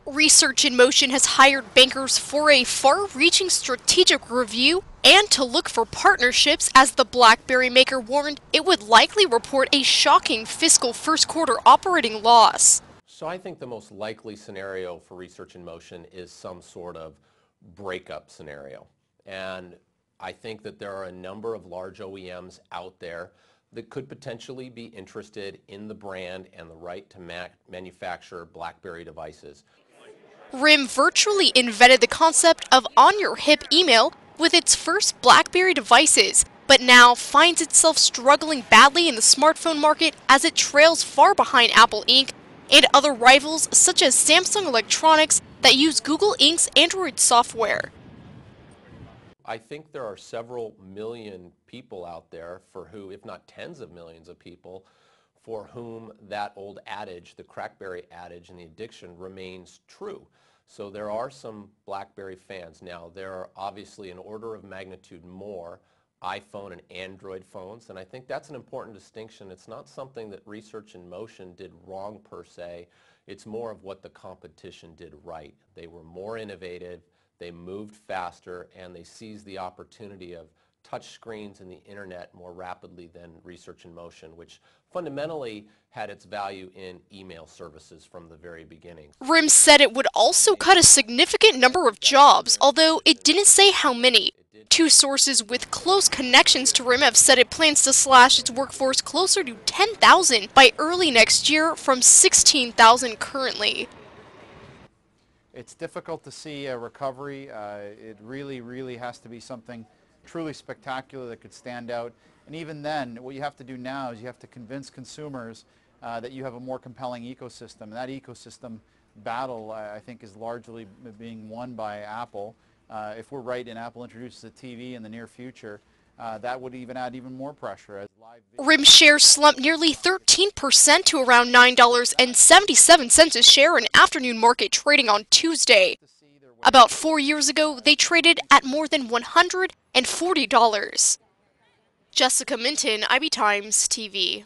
Research in Motion has hired bankers for a far-reaching strategic review and to look for partnerships, as the BlackBerry maker warned it would likely report a shocking fiscal first quarter operating loss. So I think the most likely scenario for Research in Motion is some sort of breakup scenario. And I think that there are a number of large OEMs out there that could potentially be interested in the brand and the right to manufacture BlackBerry devices. RIM virtually invented the concept of on-your-hip email with its first BlackBerry devices, but now finds itself struggling badly in the smartphone market as it trails far behind Apple Inc. and other rivals such as Samsung Electronics that use Google Inc.'s Android software. I think there are several million people out there for who, if not tens of millions of people, for whom that old adage, the crackberry adage and the addiction, remains true. So there are some BlackBerry fans. Now, there are obviously an order of magnitude more iPhone and Android phones, and I think that's an important distinction. It's not something that Research in Motion did wrong per se. It's more of what the competition did right. They were more innovative, they moved faster, and they seized the opportunity of touch screens and the internet more rapidly than Research in Motion, which fundamentally had its value in email services from the very beginning. RIM said it would also cut a significant number of jobs, although it didn't say how many. Two sources with close connections to RIM have said it plans to slash its workforce closer to 10,000 by early next year from 16,000 currently. It's difficult to see a recovery. It really has to be something truly spectacular that could stand out. And even then, what you have to do now is you have to convince consumers that you have a more compelling ecosystem. And that ecosystem battle, I think, is largely being won by Apple. If we're right and Apple introduces a TV in the near future, that would even add even more pressure. As RIM shares slumped nearly 13% to around $9.77 a share in afternoon market trading on Tuesday. About 4 years ago, they traded at more than $140. Jessica Minton, IBTimes TV.